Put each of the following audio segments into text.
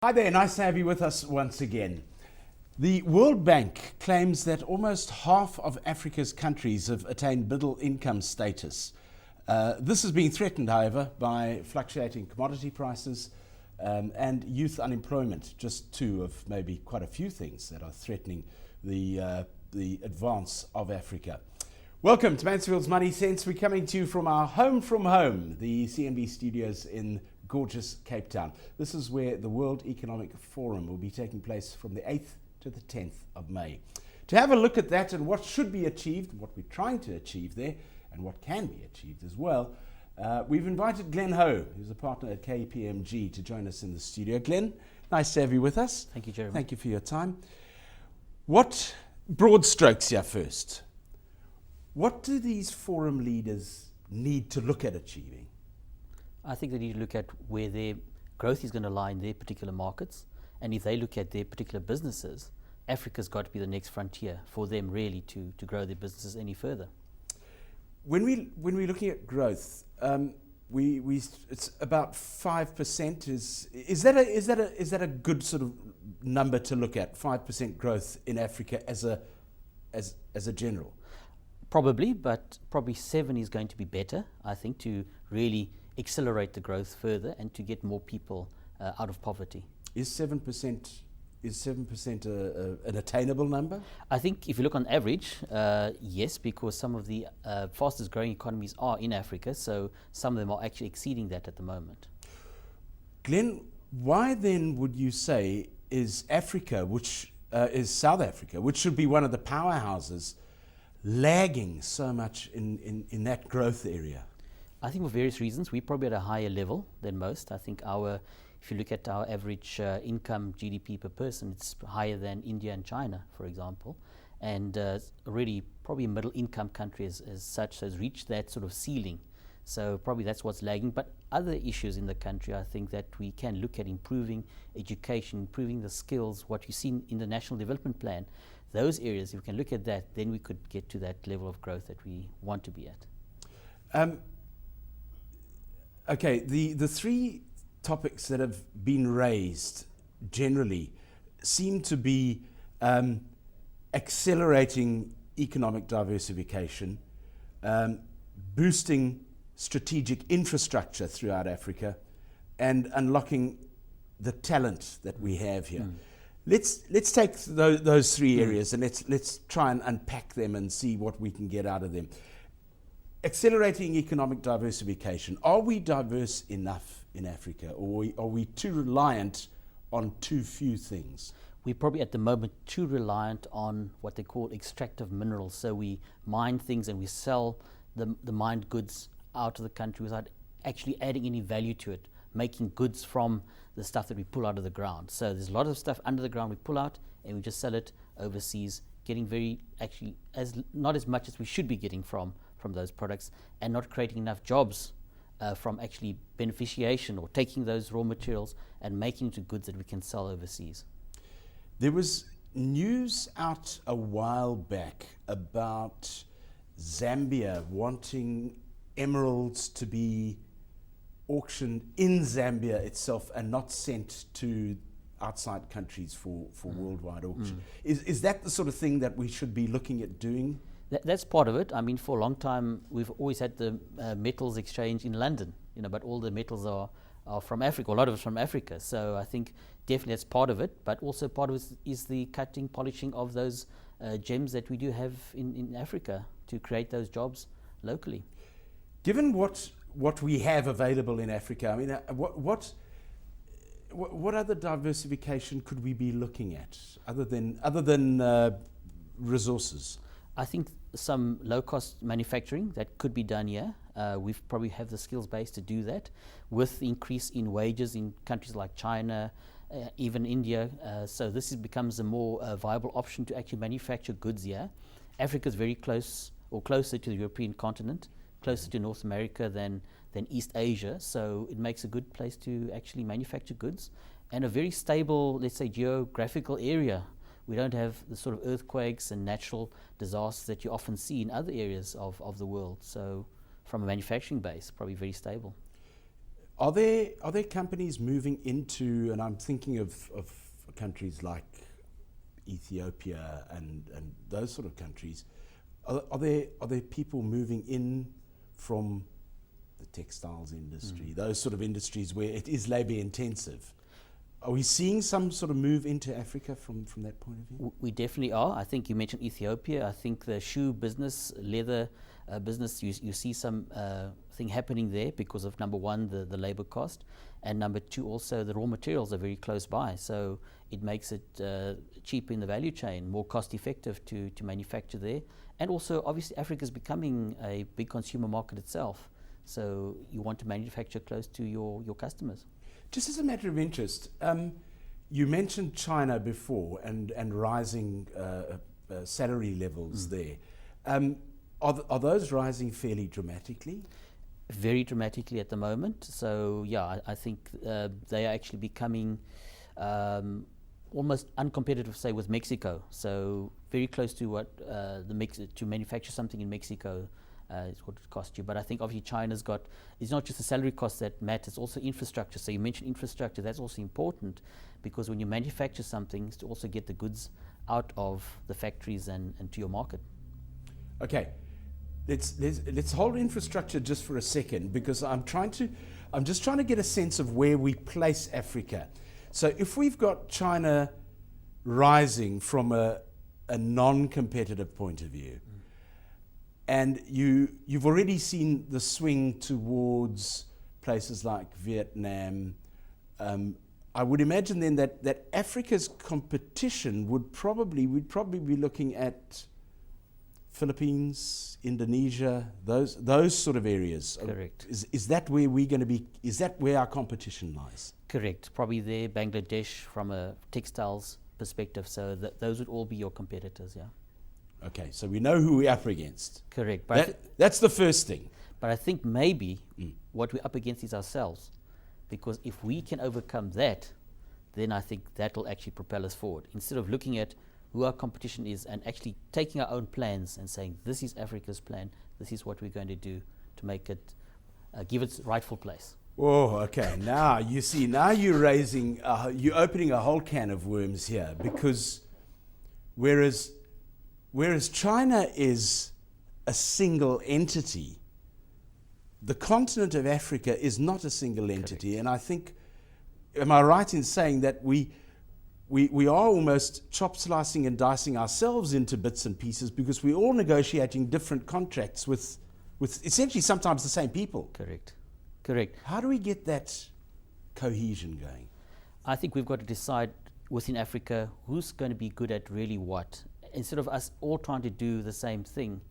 Hi there, nice to have you with us once again. The World Bank claims that almost half of Africa's countries have attained middle income status. This is being threatened, however, by fluctuating commodity prices and youth unemployment, just two of maybe quite a few things that are threatening the advance of Africa. Welcome to Mansfield's Money Sense. We're coming to you from our home from home, the CNB studios in gorgeous Cape Town. This is where the World Economic Forum will be taking place from the 8th to the 10th of May. To have a look at that and what should be achieved, what we're trying to achieve there, and what can be achieved as well, we've invited Glen Ho, who's a partner at KPMG, to join us in the studio. Glen, nice to have you with us. Thank you, Jeremy. Thank you for your time. What, broad strokes here first, what do these forum leaders need to look at achieving? I think they need to look at where their growth is going to lie in their particular markets. And if they look at their particular businesses, Africa's got to be the next frontier for them really to grow their businesses any further. When we're looking at growth, it's about 5%. Is that a good sort of number to look at? 5% growth in Africa as a general. Probably, but probably 7 is going to be better, I think, to really accelerate the growth further and to get more people out of poverty. Is 7% an attainable number? I think if you look on average, yes, because some of the fastest growing economies are in Africa, so some of them are actually exceeding that at the moment. Glen, why then would you say is Africa, which is South Africa, which should be one of the powerhouses, lagging so much in that growth area? I think for various reasons. We're probably at a higher level than most. I think if you look at our average income GDP per person, it's higher than India and China, for example. And already probably a middle income country as such has reached that sort of ceiling. So probably that's what's lagging. But other issues in the country, I think that we can look at improving education, improving the skills, what you see in the National Development Plan. Those areas, if we can look at that, then we could get to that level of growth that we want to be at. Okay, the three topics that have been raised generally seem to be accelerating economic diversification, boosting strategic infrastructure throughout Africa, and unlocking the talent that we have here. Let's take those three areas and let's try and unpack them and see what we can get out of them. Accelerating economic diversification. Are we diverse enough in Africa, or are we too reliant on too few things? We're probably at the moment too reliant on what they call extractive minerals. So we mine things and we sell the mined goods out of the country without actually adding any value to it, making goods from the stuff that we pull out of the ground. So there's a lot of stuff under the ground we pull out and we just sell it overseas, getting not as much as we should be getting from those products, and not creating enough jobs from actually beneficiation or taking those raw materials and making into goods that we can sell overseas. There was news out a while back about Zambia wanting emeralds to be auctioned in Zambia itself and not sent to outside countries for worldwide auction. Is that the sort of thing that we should be looking at doing? That's part of it. I mean, for a long time, we've always had the metals exchange in London, but all the metals are from Africa, a lot of it's from Africa. So I think definitely that's part of it, but also part of it is the cutting, polishing of those gems that we do have in Africa to create those jobs locally. Given what we have available in Africa, I mean, what other diversification could we be looking at other than resources? I think some low-cost manufacturing that could be done here. We probably have the skills base to do that with the increase in wages in countries like China, even India. So this becomes a more viable option to actually manufacture goods here. Africa is very close or closer to the European continent, closer to North America than East Asia. So it makes a good place to actually manufacture goods, and a very stable, let's say, geographical area. We don't have the sort of earthquakes and natural disasters that you often see in other areas of the world. So from a manufacturing base, probably very stable. Are there companies moving into, and I'm thinking of countries like Ethiopia and those sort of countries, are there people moving in from the textiles industry, those sort of industries where it is labor intensive? Are we seeing some sort of move into Africa from that point of view? We definitely are. I think you mentioned Ethiopia. I think the shoe business, leather business, you see some thing happening there because of, number one, the labor cost, and number two, also the raw materials are very close by. So it makes it cheaper in the value chain, more cost effective to manufacture there. And also, obviously, Africa is becoming a big consumer market itself. So you want to manufacture close to your customers. Just as a matter of interest, you mentioned China before and rising salary levels there. Are those rising fairly dramatically? Very dramatically at the moment. So yeah, I think they are actually becoming almost uncompetitive, say, with Mexico. So very close to what to manufacture something in Mexico is what it costs you. But I think obviously China's got, it's not just the salary cost that matters, also infrastructure. So you mentioned infrastructure, that's also important, because when you manufacture something, it's to also get the goods out of the factories and to your market. Okay, let's hold infrastructure just for a second, because I'm just trying to get a sense of where we place Africa. So if we've got China rising from a non-competitive point of view, and you've already seen the swing towards places like Vietnam, I would imagine then that Africa's competition we'd probably be looking at Philippines, Indonesia, those sort of areas. Correct. Is that where we're going to be? Is that where our competition lies? Correct. Probably there, Bangladesh from a textiles perspective. So those would all be your competitors, yeah. Okay, so we know who we're up against. Correct. But that's the first thing. But I think maybe what we're up against is ourselves. Because if we can overcome that, then I think that will actually propel us forward. Instead of looking at who our competition is and actually taking our own plans and saying, this is Africa's plan, this is what we're going to do to make it, give its rightful place. Oh, okay. Now, you see, now you're opening a whole can of worms here, because whereas China is a single entity, the continent of Africa is not a single entity. Correct. And I think, am I right in saying that we are almost chop slicing and dicing ourselves into bits and pieces, because we're all negotiating different contracts with essentially sometimes the same people? Correct. Correct. How do we get that cohesion going? I think we've got to decide within Africa who's going to be good at really what. Instead of us all trying to do the same thing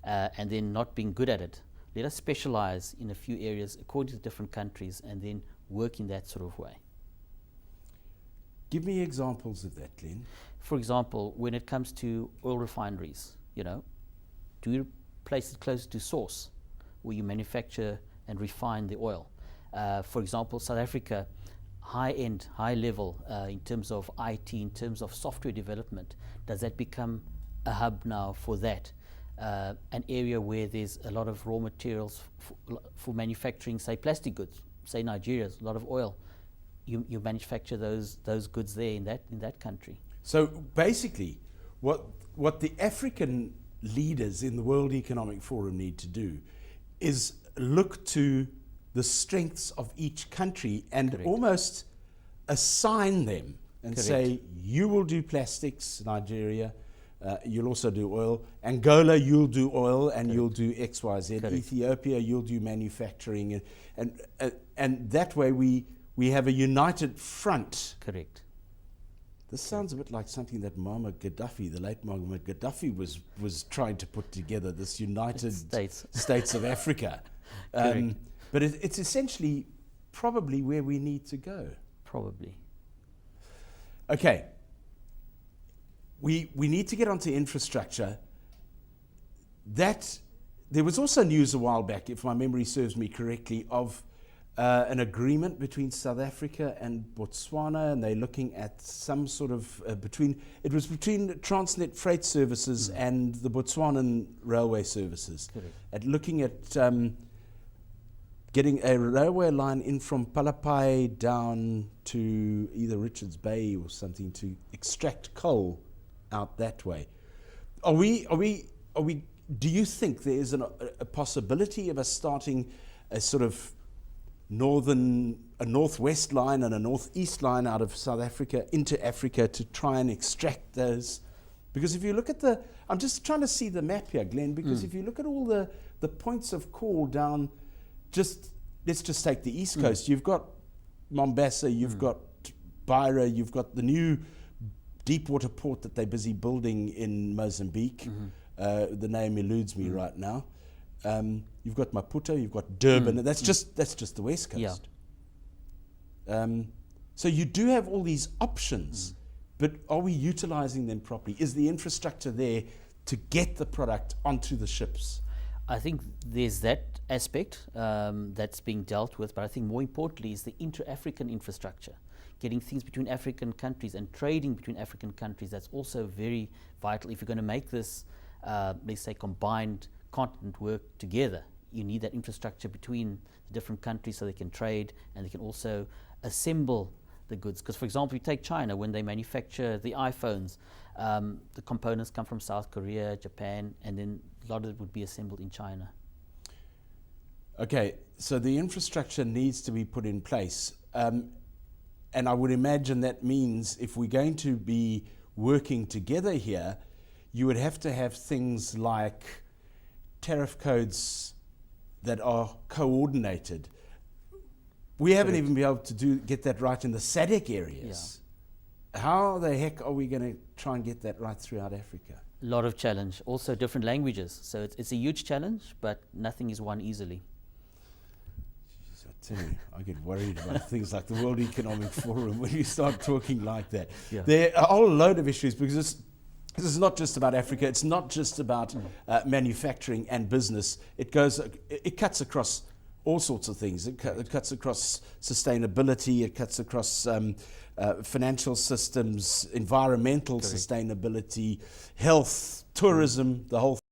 and then not being good at it, let us specialize in a few areas according to the different countries and then work in that sort of way. Give me examples of that, Glenn. For example, when it comes to oil refineries, do you place it close to source where you manufacture and refine the oil? For example, South Africa, high-end, high-level in terms of IT, in terms of software development. Does that become a hub now for that? An area where there's a lot of raw materials for manufacturing, say, plastic goods, say Nigeria, a lot of oil. You manufacture those goods there in that country. So basically, what the African leaders in the World Economic Forum need to do is look to the strengths of each country and Correct. Almost assign them and Correct. say, you will do plastics, Nigeria, you'll also do oil. Angola, you'll do oil and Correct. You'll do X, Y, Z. Correct. Ethiopia, you'll do manufacturing. And that way we have a united front. Correct. This sounds a bit like something that Muammar Gaddafi, the late Muammar Gaddafi, was trying to put together, this United States of Africa. But it's essentially probably where we need to go. Probably. Okay. We need to get onto infrastructure. There was also news a while back, if my memory serves me correctly, of an agreement between South Africa and Botswana, and they're looking at some sort of between Transnet Freight Services and the Botswanan Railway Services, Correct. At looking at getting a railway line in from Palapai down to either Richards Bay or something to extract coal out that way. Do you think there is a possibility of us starting a sort of northwest line and a northeast line out of South Africa into Africa to try and extract those? Because if you look at I'm just trying to see the map here, Glenn, because if you look at all the points of call down, let's just take the East Coast. You've got Mombasa, you've got Beira, you've got the new deepwater port that they're busy building in Mozambique. The name eludes me right now. You've got Maputo, you've got Durban. That's just the West Coast. Yeah. So you do have all these options, but are we utilizing them properly? Is the infrastructure there to get the product onto the ships? I think there's that aspect that's being dealt with, but I think more importantly is the inter-African infrastructure, getting things between African countries and trading between African countries. That's also very vital. If you're going to make this, let's say, combined continent work together, you need that infrastructure between the different countries so they can trade and they can also assemble the goods. Because, for example, you take China, when they manufacture the iPhones, the components come from South Korea, Japan, and then a lot of it would be assembled in China. Okay, so the infrastructure needs to be put in place. And I would imagine that means if we're going to be working together here, you would have to have things like tariff codes that are coordinated. We haven't even been able to get that right in the SADC areas. Yeah. How the heck are we going to try and get that right throughout Africa? A lot of challenge, also different languages. So it's a huge challenge, but nothing is won easily. Jeez, I tell you, I get worried about things like the World Economic Forum when you start talking like that. Yeah. There are a whole load of issues because this is not just about Africa. It's not just about manufacturing and business. It cuts across all sorts of things. It cuts across sustainability. It cuts across financial systems, environmental sustainability, health, tourism, the whole